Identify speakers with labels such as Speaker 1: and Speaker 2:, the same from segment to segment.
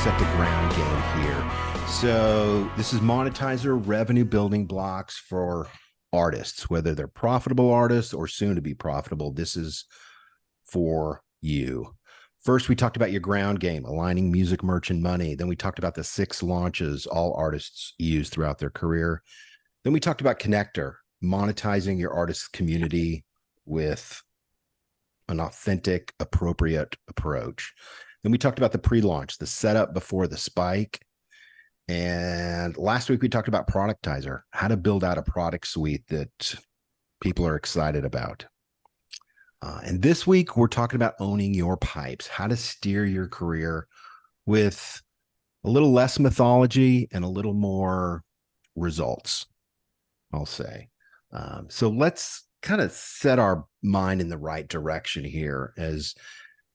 Speaker 1: set the ground game here. So this is Monetizr revenue building blocks for artists, whether they're profitable artists or soon to be profitable. This is for you. First, we talked about your ground game, aligning music, merch, and money. Then we talked about the 6 launches all artists use throughout their career. Then we talked about Connector, monetizing your artist community with an authentic, appropriate approach. Then we talked about the pre-launch, the setup before the spike. And last week we talked about Productizer, how to build out a product suite that people are excited about. And this week we're talking about owning your pipes, how to steer your career with a little less mythology and a little more results, I'll say. So let's kind of set our mind in the right direction here as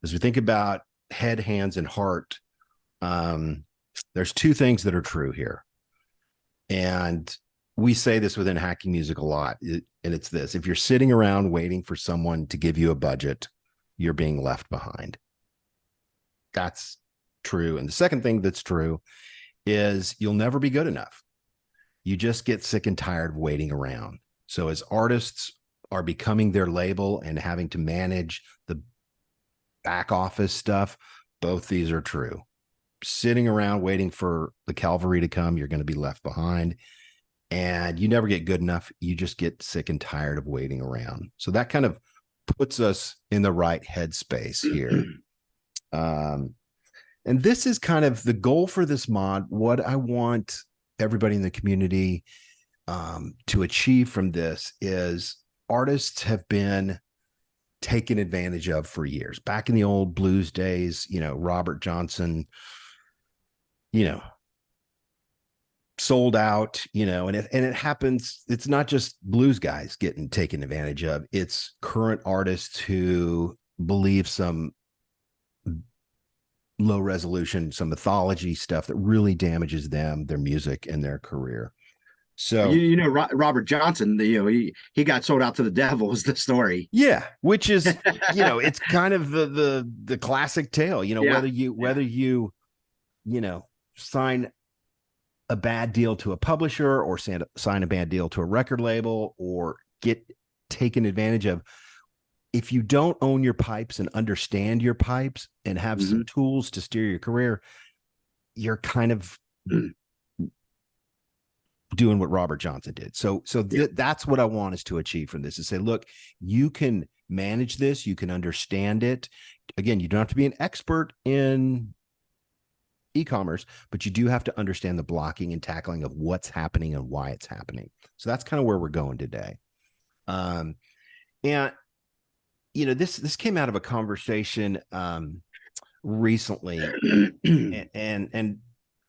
Speaker 1: we think about head, hands, and heart. There's 2 things that are true here. And we say this within Hacking Music a lot, and it's this: if you're sitting around waiting for someone to give you a budget, you're being left behind. That's true. And the second thing that's true is you'll never be good enough. You just get sick and tired of waiting around. So as artists are becoming their label and having to manage the back office stuff, both these are true. Sitting around waiting for the cavalry to come, you're going to be left behind, and you never get good enough. You just get sick and tired of waiting around. So that kind of puts us in the right headspace here. And this is kind of the goal for this mod. What I want everybody in the community to achieve from this is artists have been taken advantage of for years. Back in the old blues days, Robert Johnson, sold out, and it happens. It's not just blues guys getting taken advantage of. It's current artists who believe some low resolution, some mythology stuff that really damages them, their music, and their career. So
Speaker 2: Robert Johnson, he got sold out to the devil is the story.
Speaker 1: Yeah, which is it's kind of the classic tale. Whether you sign a bad deal to a publisher or sign a bad deal to a record label or get taken advantage of, if you don't own your pipes and understand your pipes and have some tools to steer your career, you're kind of doing what Robert Johnson did. So that's what I want us to achieve from this, is say, look, you can manage this, you can understand it. Again, you don't have to be an expert in e-commerce, but you do have to understand the blocking and tackling of what's happening and why it's happening. So that's kind of where we're going today. And this came out of a conversation recently, and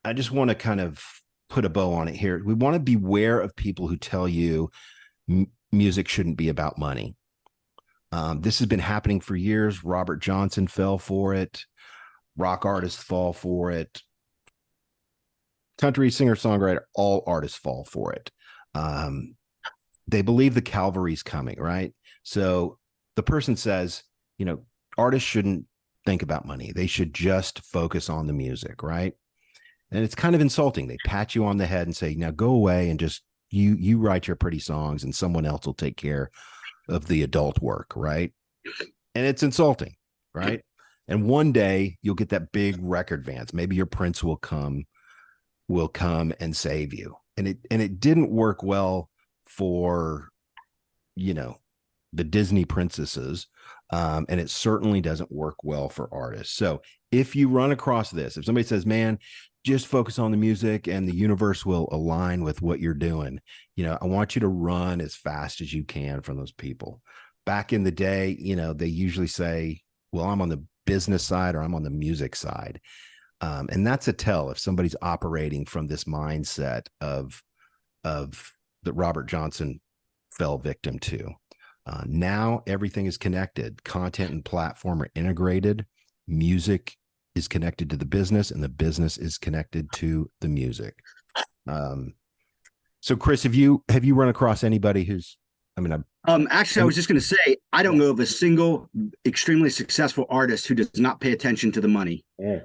Speaker 1: I just want to kind of put a bow on it here. We want to beware of people who tell you music shouldn't be about money. This has been happening for years. Robert Johnson fell for it. Rock artists fall for it. Country singer-songwriter, all artists fall for it. They believe the cavalry's coming, right? So the person says, artists shouldn't think about money. They should just focus on the music, right? And it's kind of insulting. They pat you on the head and say, now go away and just you write your pretty songs and someone else will take care of the adult work, right? And it's insulting, right? And one day you'll get that big record advance. Maybe your Prince will come and save you. And it didn't work well for, the Disney princesses. And it certainly doesn't work well for artists. So if you run across this, if somebody says, man, just focus on the music and the universe will align with what you're doing, I want you to run as fast as you can from those people. Back in the day, they usually say, well, I'm on the business side or I'm on the music side. And that's a tell if somebody's operating from this mindset of that Robert Johnson fell victim to. Now everything is connected. Content and platform are integrated. Music is connected to the business and the business is connected to the music. So Chris, have you run across anybody who's,
Speaker 2: Actually, I
Speaker 1: And
Speaker 2: was just going to say, I don't know of a single extremely successful artist who does not pay attention to the money.
Speaker 1: yeah,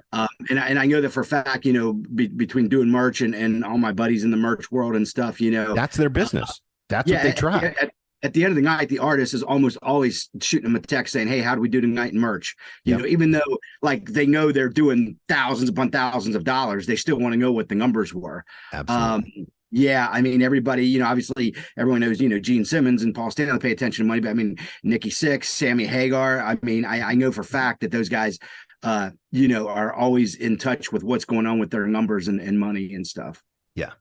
Speaker 2: And I know that for a fact, between doing merch and all my buddies in the merch world and stuff,
Speaker 1: that's their
Speaker 2: uh,
Speaker 1: business. That's what
Speaker 2: yeah,
Speaker 1: they track.
Speaker 2: at the end of the night, the artist is almost always shooting them a text saying, "Hey, how do we do tonight in merch?"
Speaker 1: Yep,
Speaker 2: Even though like they know they're doing thousands upon thousands of dollars, they still want to know what the numbers were. Um,
Speaker 1: absolutely.
Speaker 2: yeah, I mean, everybody, obviously everyone knows, Gene Simmons and Paul Stanley pay attention to money, but I mean, Nikki Sixx, Sammy Hagar. I mean, I know for a fact that those guys, are always in touch with what's going on with their numbers and money and stuff.
Speaker 1: Yeah,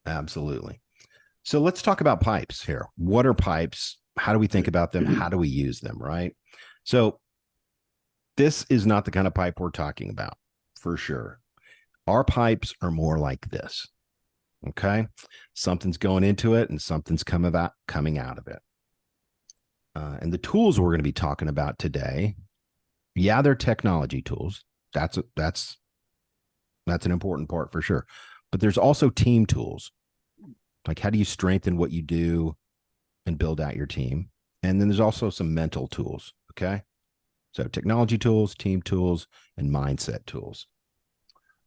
Speaker 1: absolutely. So let's talk about pipes here. What are pipes? How do we think about them? How do we use them? Right. So this is not the kind of pipe we're talking about for sure. Our pipes are more like this. Okay. Something's going into it and something's coming out of it. And the tools we're going to be talking about today, yeah, they're technology tools. That's an important part for sure. But there's also team tools. Like, how do you strengthen what you do and build out your team? And then there's also some mental tools. Okay. So technology tools, team tools, and mindset tools.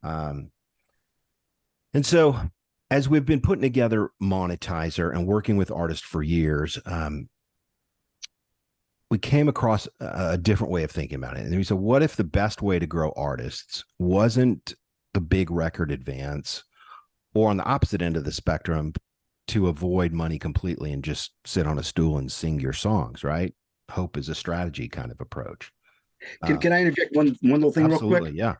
Speaker 1: And so as we've been putting together Monetizr and working with artists for years, we came across a different way of thinking about it. And we said, what if the best way to grow artists wasn't the big record advance, or on the opposite end of the spectrum, to avoid money completely and just sit on a stool and sing your songs, right? Hope is a strategy kind of approach.
Speaker 2: Can I interject one little thing real quick?
Speaker 1: Absolutely. Yeah.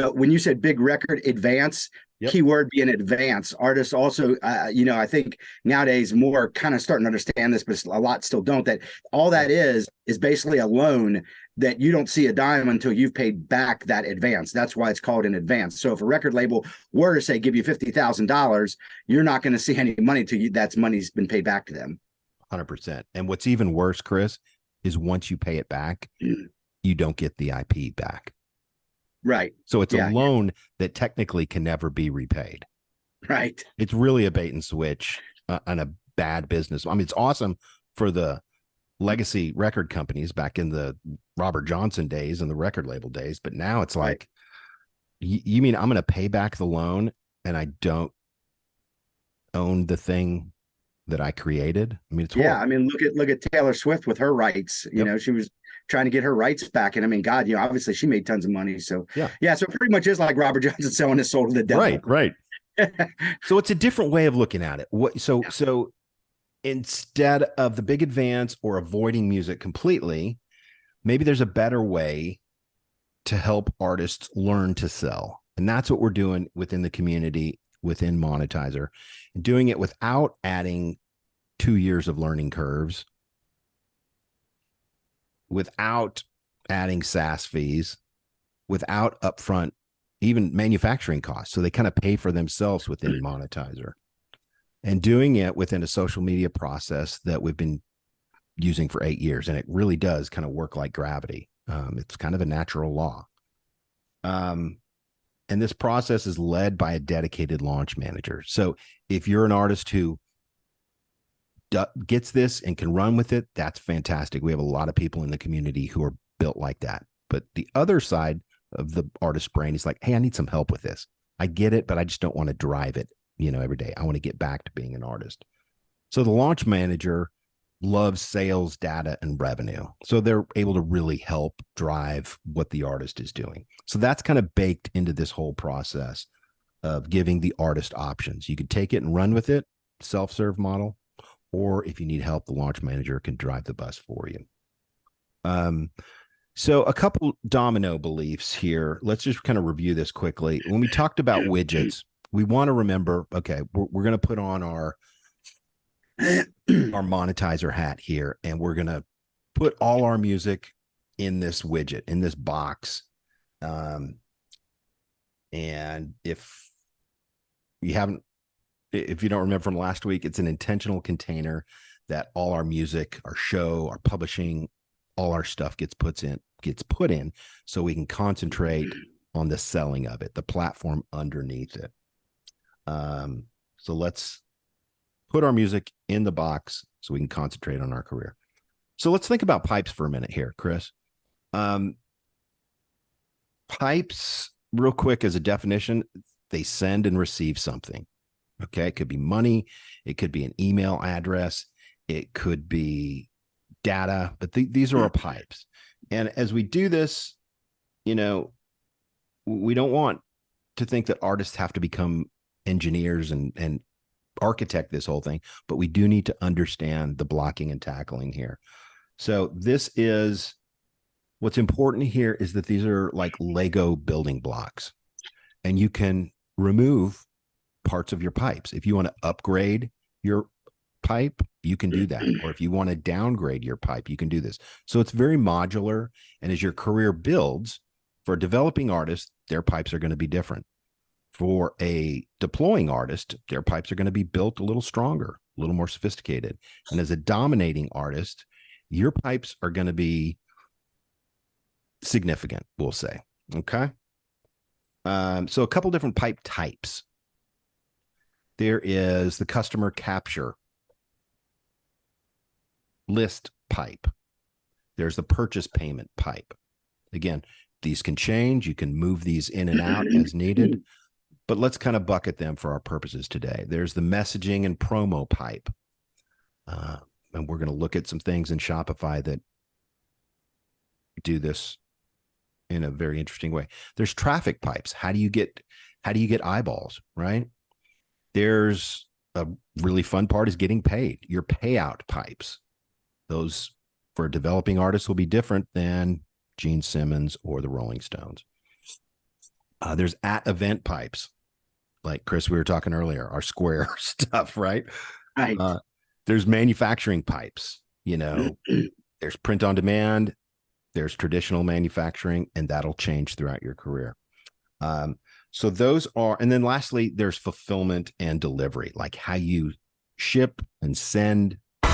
Speaker 2: When you said big record advance,
Speaker 1: Yep.
Speaker 2: keyword being advance, artists also, I think nowadays more kind of starting to understand this, but a lot still don't. That all that is basically a loan that you don't see a dime until you've paid back that advance. That's why it's called an advance. So if a record label were to say give you $50,000, you're not going to see any money till that's money's been paid back to them.
Speaker 1: 100%. And what's even worse, Chris, is once you pay it back, you don't get the IP back.
Speaker 2: Right.
Speaker 1: So it's
Speaker 2: Yeah.
Speaker 1: a loan that technically can never be repaid.
Speaker 2: Right.
Speaker 1: It's really a bait and switch and a bad business. I mean, it's awesome for the legacy record companies back in the Robert Johnson days and the record label days, but now it's like, you mean I'm going to pay back the loan and I don't own the thing that I created? I mean, it's horrible.
Speaker 2: Yeah. I mean, look at Taylor Swift with her rights.
Speaker 1: Yep.
Speaker 2: She was trying to get her rights back. And I mean, God, obviously she made tons of money. So
Speaker 1: Yeah.
Speaker 2: so it pretty much is like Robert Johnson selling his soul to the devil.
Speaker 1: Right. So it's a different way of looking at it. So instead of the big advance or avoiding music completely, maybe there's a better way to help artists learn to sell. And that's what we're doing within the community, within Monetizr, and doing it without adding 2 years of learning curves, without adding SaaS fees, without upfront even manufacturing costs. So they kind of pay for themselves within Monetizr, and doing it within a social media process that we've been using for 8 years. And it really does kind of work like gravity. It's kind of a natural law. And this process is led by a dedicated launch manager. So if you're an artist who gets this and can run with it, that's fantastic. We have a lot of people in the community who are built like that. But the other side of the artist brain is like, hey, I need some help with this. I get it, but I just don't want to drive it, every day. I want to get back to being an artist. So the launch manager loves sales, data, and revenue. So they're able to really help drive what the artist is doing. So that's kind of baked into this whole process of giving the artist options. You could take it and run with it, self-serve model, or if you need help, the launch manager can drive the bus for you. So a couple domino beliefs here. Let's just kind of review this quickly. When we talked about widgets, we want to remember, okay, we're going to put on our Monetizr hat here, and we're going to put all our music in this widget, in this box. And if you don't remember from last week, it's an intentional container that all our music, our show, our publishing, all our stuff gets put in so we can concentrate on the selling of it, the platform underneath it. So let's put our music in the box so we can concentrate on our career. So let's think about pipes for a minute here, Chris. Pipes, real quick, as a definition, they send and receive something. Okay, it could be money, it could be an email address, it could be data, but these are our pipes. And as we do this, we don't want to think that artists have to become engineers and architect this whole thing, but we do need to understand the blocking and tackling here. So this is what's important here is that these are like Lego building blocks, and you can remove parts of your pipes. If you want to upgrade your pipe, you can do that. Or if you want to downgrade your pipe, you can do this. So it's very modular. And as your career builds, for a developing artist, their pipes are going to be different. For a deploying artist, their pipes are going to be built a little stronger, a little more sophisticated. And as a dominating artist, your pipes are going to be significant, we'll say. Okay. So a couple different pipe types. There is the customer capture list pipe. There's the purchase payment pipe. Again, these can change. You can move these in and out as needed, but let's kind of bucket them for our purposes today. There's the messaging and promo pipe. And we're going to look at some things in Shopify that do this in a very interesting way. There's traffic pipes. How do you get eyeballs, right? There's a really fun part is getting paid. Your payout pipes. Those for developing artists will be different than Gene Simmons or the Rolling Stones. There's at event pipes, like Chris, we were talking earlier, our Square stuff, right?
Speaker 2: Right.
Speaker 1: There's manufacturing pipes, there's print on demand, there's traditional manufacturing, and that'll change throughout your career. So those are, and then lastly, there's fulfillment and delivery, like how you ship and send. Those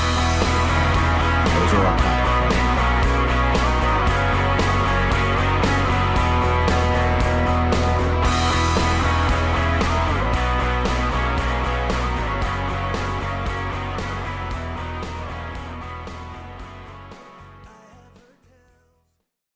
Speaker 1: are our